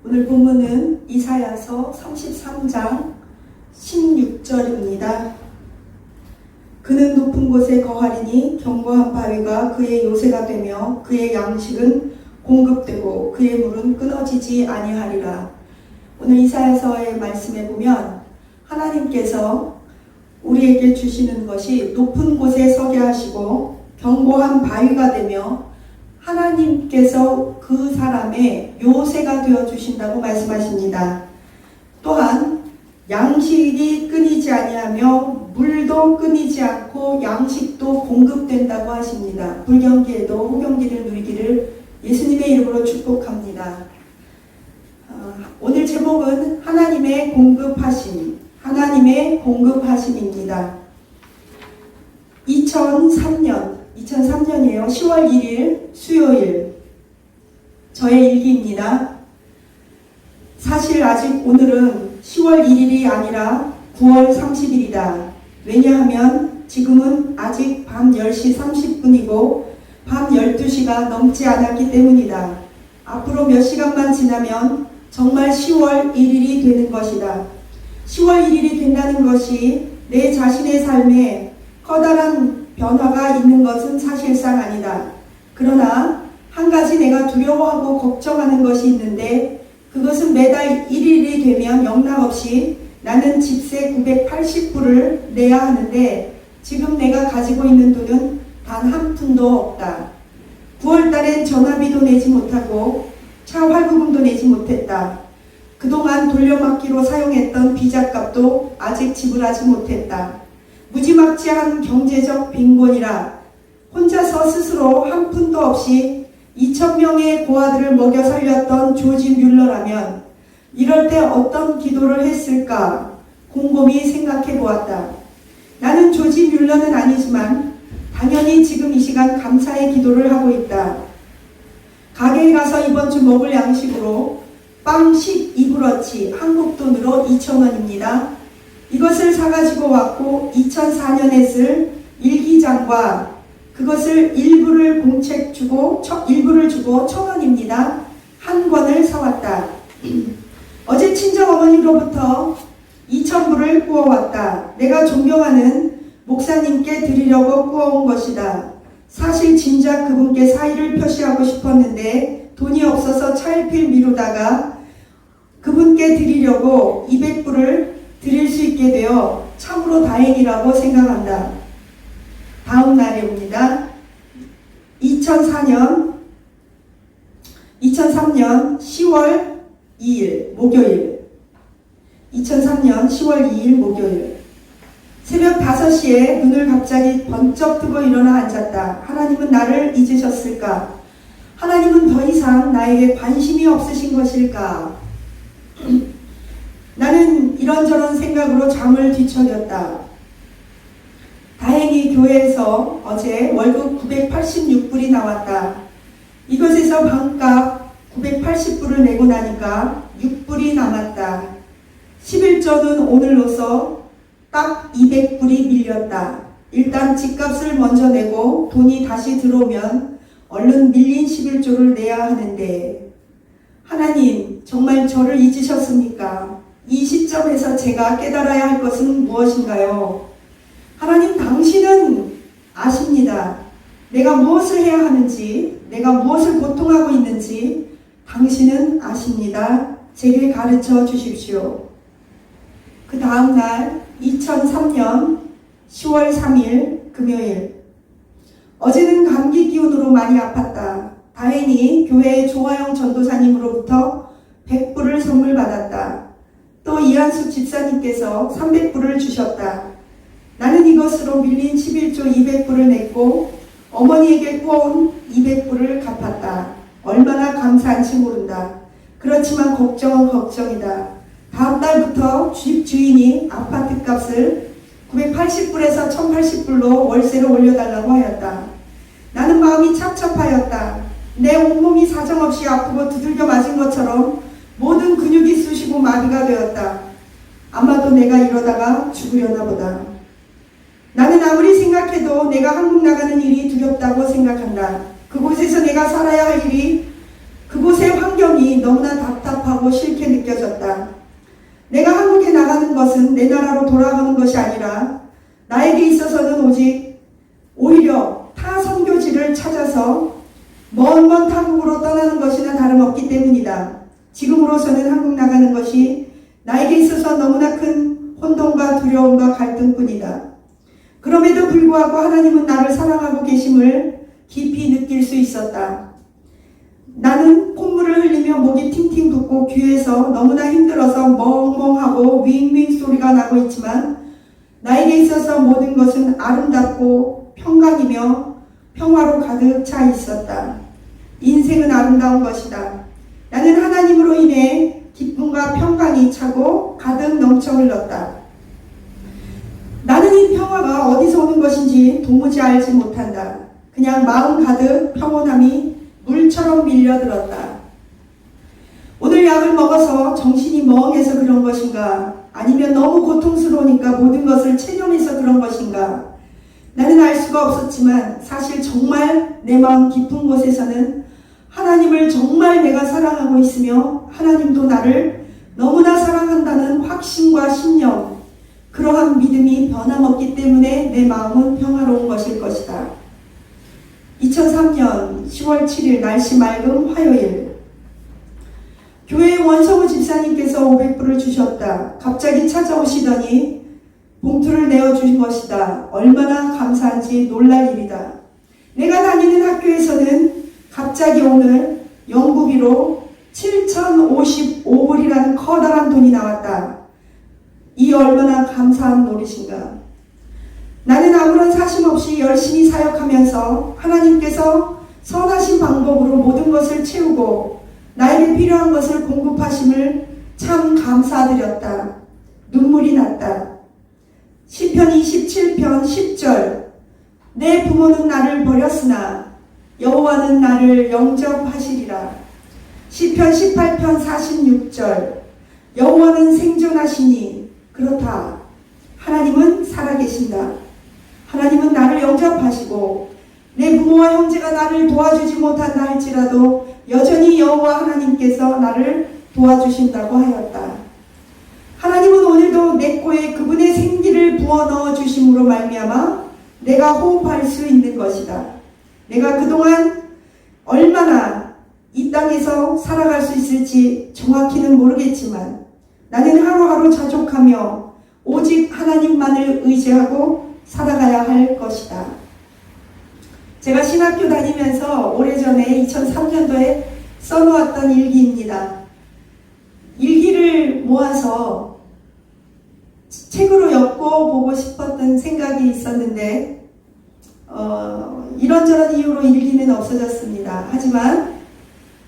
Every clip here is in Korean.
오늘 본문은 이사야서 33장 16절입니다. 그는 높은 곳에 거하리니 견고한 바위가 그의 요새가 되며 그의 양식은 공급되고 그의 물은 끊어지지 아니하리라. 오늘 이사야서의 말씀에 보면 하나님께서 우리에게 주시는 것이 높은 곳에 서게 하시고 견고한 바위가 되며 하나님께서 그 사람의 요새가 되어 주신다고 말씀하십니다. 또한 양식이 끊이지 아니하며 물도 끊이지 않고 양식도 공급된다고 하십니다. 불경기에도 호경기를 누리기를 예수님의 이름으로 축복합니다. 오늘 제목은 하나님의 공급하심, 하나님의 공급하심입니다. 2003년이에요. 10월 1일 수요일 저의 일기입니다. 사실 아직 오늘은 10월 1일이 아니라 9월 30일이다. 왜냐하면 지금은 아직 밤 10시 30분이고 밤 12시가 넘지 않았기 때문이다. 앞으로 몇 시간만 지나면 정말 10월 1일이 되는 것이다. 10월 1일이 된다는 것이 내 자신의 삶에 커다란 변화가 있는 것은 사실상 아니다. 그러나 한 가지 내가 두려워하고 걱정하는 것이 있는데 그것은 매달 1일이 되면 영락없이 나는 집세 980불을 내야 하는데 지금 내가 가지고 있는 돈은 단 한 푼도 없다. 9월달엔 전화비도 내지 못하고 차 할부금도 내지 못했다. 그동안 돌려막기로 사용했던 비자값도 아직 지불하지 못했다. 무지막지한 경제적 빈곤이라 혼자서 스스로 한 푼도 없이 2,000명의 고아들을 먹여 살렸던 조지 뮬러라면 이럴 때 어떤 기도를 했을까 곰곰이 생각해 보았다. 나는 조지 뮬러는 아니지만 당연히 지금 이 시간 감사의 기도를 하고 있다. 가게에 가서 이번 주 먹을 양식으로 빵 12브러치 한국 돈으로 2,000원입니다. 이것을 사가지고 왔고 2004년에 쓸 일기장과 그것을 일부를 주고 1,000원입니다. 한 권을 사왔다. 어제 친정어머니로부터 2,000불을 구워왔다. 내가 존경하는 목사님께 드리려고 구워온 것이다. 사실 진작 그분께 사의를 표시하고 싶었는데 돈이 없어서 차일피일 미루다가 그분께 드리려고 200불을 드릴 수 있게 되어 참으로 다행이라고 생각한다. 다음 날입니다. 2003년 10월 2일 목요일 2003년 10월 2일 목요일 새벽 5시에 눈을 갑자기 번쩍 뜨고 일어나 앉았다. 하나님은 나를 잊으셨을까? 하나님은 더 이상 나에게 관심이 없으신 것일까? 나는 이런저런 생각으로 잠을 뒤척였다. 다행히 교회에서 어제 월급 986불이 나왔다. 이것에서 반값 980불을 내고 나니까 6불이 남았다. 11조는 오늘로서 딱 200불이 밀렸다. 일단 집값을 먼저 내고 돈이 다시 들어오면 얼른 밀린 11조를 내야 하는데 하나님 정말 저를 잊으셨습니까? 이 시점에서 제가 깨달아야 할 것은 무엇인가요? 하나님 당신은 아십니다. 내가 무엇을 해야 하는지, 내가 무엇을 고통하고 있는지 당신은 아십니다. 제게 가르쳐 주십시오. 그 다음 날 2003년 10월 3일 금요일 어제는 감기 기운으로 많이 아팠다. 다행히 교회의 조화영 전도사님으로부터 100불을 선물 받았다. 또 이한수 집사님께서 300불을 주셨다. 나는 이것으로 밀린 11조 200불을 냈고 어머니에게 구워온 200불을 갚았다. 얼마나 감사한지 모른다. 그렇지만 걱정은 걱정이다. 다음 달부터 집 주인이 아파트 값을 980불에서 1080불로 월세를 올려달라고 하였다. 나는 마음이 찹찹하였다. 내 온몸이 사정없이 아프고 두들겨 맞은 것처럼 모든 근육이 쑤시고 마비가 되었다. 아마도 내가 이러다가 죽으려나 보다. 나는 아무리 생각해도 내가 한국 나가는 일이 두렵다고 생각한다. 그곳에서 내가 살아야 할 일이 그곳의 환경이 너무나 답답하다. 답답하고 싫게 느껴졌다. 내가 한국에 나가는 것은 내 나라로 돌아가는 것이 아니라 나에게 있어서는 오히려 타 선교지를 찾아서 먼 타국으로 떠나는 것이나 다름없기 때문이다. 지금으로서는 한국 나가는 것이 나에게 있어서 너무나 큰 혼돈과 두려움과 갈등뿐이다. 그럼에도 불구하고 하나님은 나를 사랑하고 계심을 깊이 느낄 수 있었다. 나는 콧물을 흘리며 목이 팅팅 붓고 귀에서 너무나 힘들어서 멍멍하고 윙윙 소리가 나고 있지만 나에게 있어서 모든 것은 아름답고 평강이며 평화로 가득 차 있었다. 인생은 아름다운 것이다. 나는 하나님으로 인해 기쁨과 평강이 차고 가득 넘쳐 흘렀다. 나는 이 평화가 어디서 오는 것인지 도무지 알지 못한다. 그냥 마음 가득 평온함이 물처럼 밀려들었다. 오늘 약을 먹어서 정신이 멍해서 그런 것인가? 아니면 너무 고통스러우니까 모든 것을 체념해서 그런 것인가? 나는 알 수가 없었지만 사실 정말 내 마음 깊은 곳에서는 하나님을 정말 내가 사랑하고 있으며 하나님도 나를 너무나 사랑한다는 확신과 신념, 그러한 믿음이 변함없기 때문에 내 마음은 평화로운 것일 것이다. 2003년 10월 7일 날씨 맑은 화요일, 교회의 원성우 집사님께서 500불을 주셨다. 갑자기 찾아오시더니 봉투를 내어주신 것이다. 얼마나 감사한지 놀랄 일이다. 내가 다니는 학교에서는 갑자기 오늘 연구비로 7,055불이라는 커다란 돈이 나왔다. 이 얼마나 감사한 노릇인가. 나는 아무런 사심 없이 열심히 사역하면서 하나님께서 선하신 방법으로 모든 것을 채우고 나에게 필요한 것을 공급하심을 참 감사드렸다. 눈물이 났다. 시편 27편 10절, 내 부모는 나를 버렸으나 여호와는 나를 영접하시리라. 시편 18편 46절, 여호와는 생존하시니 그렇다. 하나님은 살아계신다. 하나님은 나를 영접하시고 내 부모와 형제가 나를 도와주지 못한다 할지라도 여전히 여호와 하나님께서 나를 도와주신다고 하였다. 하나님은 오늘도 내 코에 그분의 생기를 부어 넣어 주심으로 말미암아 내가 호흡할 수 있는 것이다. 내가 그동안 얼마나 이 땅에서 살아갈 수 있을지 정확히는 모르겠지만 나는 하루하루 자족하며 오직 하나님만을 의지하고 살아가야 할 것이다. 제가 신학교 다니면서 오래전에 2003년도에 써놓았던 일기입니다. 일기를 모아서 책으로 엮어보고 싶었던 생각이 있었는데 이런저런 이유로 일기는 없어졌습니다. 하지만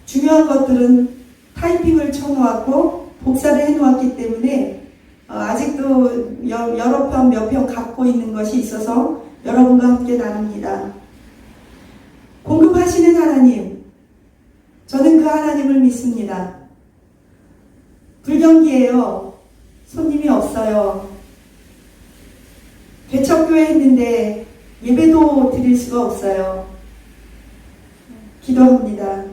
중요한 것들은 타이핑을 쳐놓았고 복사를 해놓았기 때문에 아직도 여러 편 몇 편 갖고 있는 것이 있어서 여러분과 함께 나눕니다. 공급하시는 하나님, 저는 그 하나님을 믿습니다. 불경기예요. 손님이 없어요. 개척교회 했는데 예배도 드릴 수가 없어요. 기도합니다.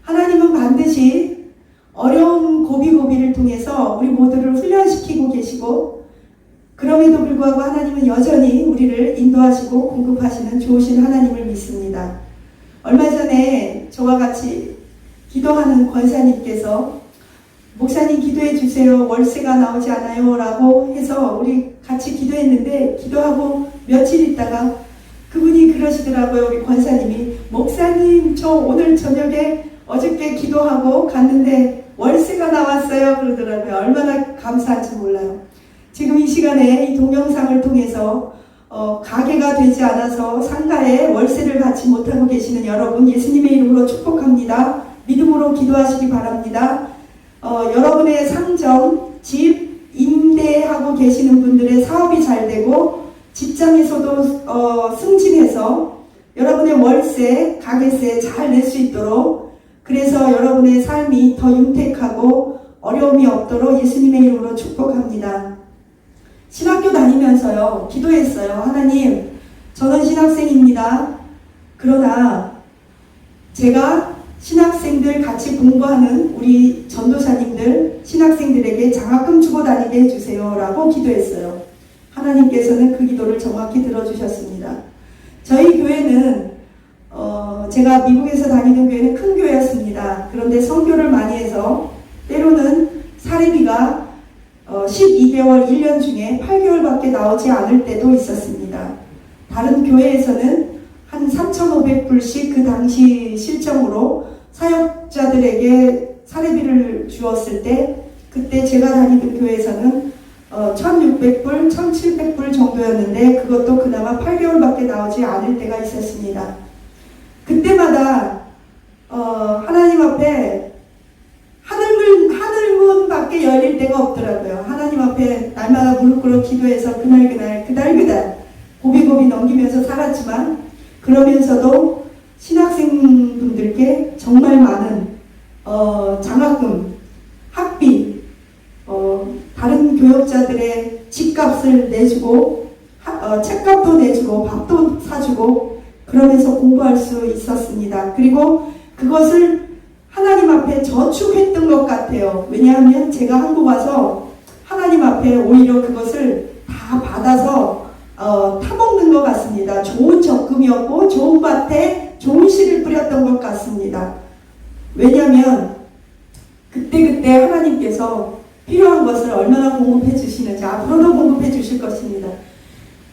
하나님은 반드시 어려운 고비고비를 통해서 우리 모두를 훈련시키고 계시고 그럼에도 불구하고 하나님은 여전히 우리를 인도하시고 공급하시는 좋으신 하나님을 믿습니다. 얼마 전에 저와 같이 기도하는 권사님께서 목사님 기도해 주세요. 월세가 나오지 않아요. 라고 해서 우리 같이 기도했는데 기도하고 며칠 있다가 그분이 그러시더라고요. 우리 권사님이 목사님 저 오늘 저녁에 어저께 기도하고 갔는데 월세가 나왔어요. 그러더라고요. 얼마나 감사한지 몰라요. 지금 이 시간에 이 동영상을 통해서 가게가 되지 않아서 상가에 월세를 받지 못하고 계시는 여러분 예수님의 이름으로 축복합니다. 믿음으로 기도하시기 바랍니다. 여러분의 상점, 집 임대하고 계시는 분들의 사업이 잘 되고 직장에서도 승진해서 여러분의 월세, 가게세 잘 낼 수 있도록 그래서 여러분의 삶이 더 윤택하고 어려움이 없도록 예수님의 이름으로 축복합니다. 신학교 다니면서요 기도했어요. 하나님, 저는 신학생입니다. 그러나 제가 신학생들 같이 공부하는 우리 전도사님들, 신학생들에게 장학금 주고 다니게 해주세요 라고 기도했어요. 하나님께서는 그 기도를 정확히 들어주셨습니다. 저희 교회는 제가 미국에서 다니는 교회는 큰 교회였습니다. 그런데 선교를 많이 해서 때로는 사례비가 12개월 1년 중에 8개월밖에 나오지 않을 때도 있었습니다. 다른 교회에서는 한 3,500불씩 그 당시 실정으로 사역자들에게 사례비를 주었을 때, 그때 제가 다니던 교회에서는 1,600불, 1,700불 정도였는데 그것도 그나마 8개월밖에 나오지 않을 때가 있었습니다. 그때마다 하나님 앞에 하늘문 밖에 열릴 데가 없더라고요. 하나님 앞에 날마다 무릎 꿇어 기도해서 그날 고비고비 넘기면서 살았지만, 그러면서도 신학생분들께 정말 많은 장학금, 학비, 다른 교역자들의 집값을 내주고 책값도 내주고 밥도 사주고 그러면서 공부할 수 있었습니다. 그리고 그것을 하나님 앞에 저축했던 것 같아요. 왜냐하면 제가 한국 와서 하나님 앞에 오히려 그것을 다 받아서 타먹는 것 같습니다. 좋은 적금이었고 좋은 밭에 좋은 씨를 뿌렸던 것 같습니다. 왜냐하면 그때 하나님께서 필요한 것을 얼마나 공급해 주시는지 앞으로도 공급해 주실 것입니다.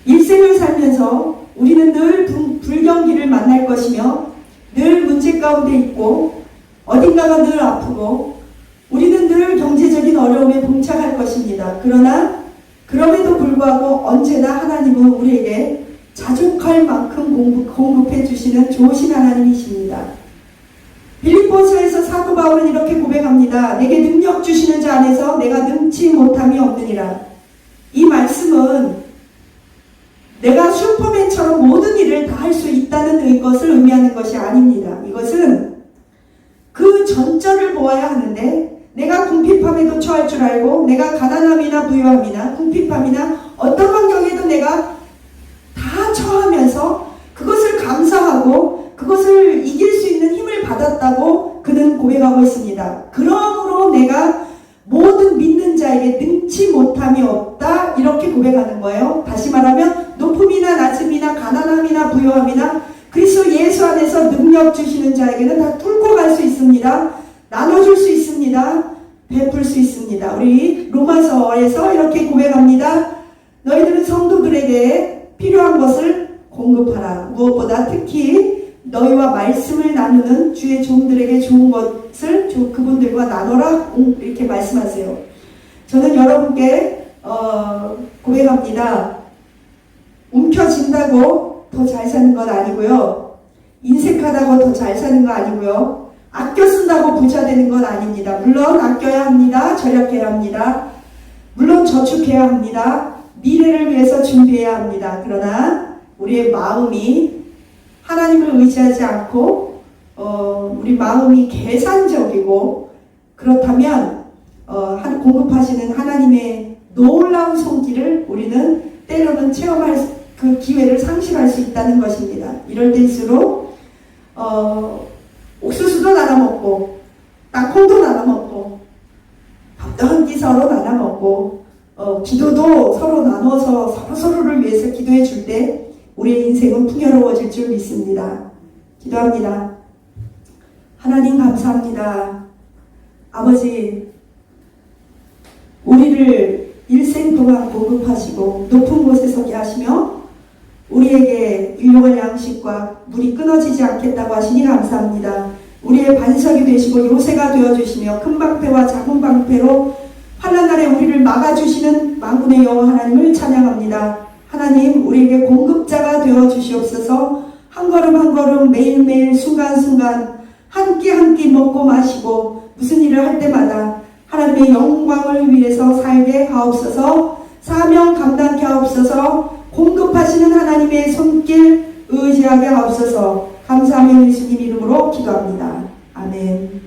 일생을 살면서 우리는 늘 불경기를 만날 것이며 늘 문제 가운데 있고 어딘가가 늘 아프고 우리는 늘 경제적인 어려움에 봉착할 것입니다. 그러나 그럼에도 불구하고 언제나 하나님은 우리에게 자족할 만큼 공급해 주시는 좋으신 하나님이십니다. 빌립보서에서 사도 바울은 이렇게 고백합니다. 내게 능력 주시는 자 안에서 내가 능치 못함이 없느니라. 이 말씀은 내가 슈퍼맨처럼 모든 일을 다 할 수 있다는 것을 의미하는 것이 아닙니다. 이것은 그 전절을 보아야 하는데, 내가 궁핍함에도 처할 줄 알고 내가 가난함이나 부유함이나 궁핍함이나 어떤 환경에도 내가 다 처하면서 그것을 감사하고 그것을 이길 수 있는 힘을 받았다고 그는 고백하고 있습니다. 그러므로 내가 모든 믿는 자에게 능치 못함이 없다, 이렇게 고백하는 거예요. 다시 말하면 높음이나 낮음이나 가난함이나 부유함이나 그리스도 예수 안에서 능력 주시는 자에게는 다 뚫고 갈 수 있습니다. 나눠줄 수 있습니다. 베풀 수 있습니다. 우리 로마서에서 이렇게 고백합니다. 너희들은 성도들에게 필요한 것을 공급하라. 무엇보다 특히 너희와 말씀을 나누는 주의 종들에게 좋은 것을 그분들과 나눠라, 이렇게 말씀하세요. 저는 여러분께 고백합니다. 움켜진다고 더 잘 사는 건 아니고요, 인색하다고 더 잘 사는 거 아니고요, 아껴 쓴다고 부자 되는 건 아닙니다. 물론 아껴야 합니다. 절약해야 합니다. 물론 저축해야 합니다. 미래를 위해서 준비해야 합니다. 그러나 우리의 마음이 하나님을 의지하지 않고 우리 마음이 계산적이고, 그렇다면 공급하시는 하나님의 놀라운 손길을 우리는 때로는 체험할 그 기회를 상실할 수 있다는 것입니다. 이럴 때일수록 옥수수도 나눠 먹고 땅콩도 나눠 먹고 밥도 한 끼 서로 나눠 먹고 기도도 서로 나눠서 서로를 위해서 기도해 줄 때 우리의 인생은 풍요로워질 줄 믿습니다. 기도합니다. 하나님 감사합니다. 아버지, 우리를 일생 동안 공급하시고 높은 곳에 서게 하시며 우리에게 일용할 양식과 물이 끊어지지 않겠다고 하시니 감사합니다. 우리의 반석이 되시고 요새가 되어주시며 큰 방패와 작은 방패로 환난 날에 우리를 막아주시는 만군의 여호와 하나님을 찬양합니다. 하나님, 우리에게 공급자가 되어주시옵소서. 한 걸음 한 걸음 매일매일 순간순간 한 끼 한 끼 먹고 마시고 무슨 일을 할 때마다 하나님의 영광을 위해서 살게 하옵소서. 사명 감당케 하옵소서. 공급하시는 하나님의 손길 의지하게 하옵소서. 감사하며 예수님 이름으로 기도합니다. 아멘.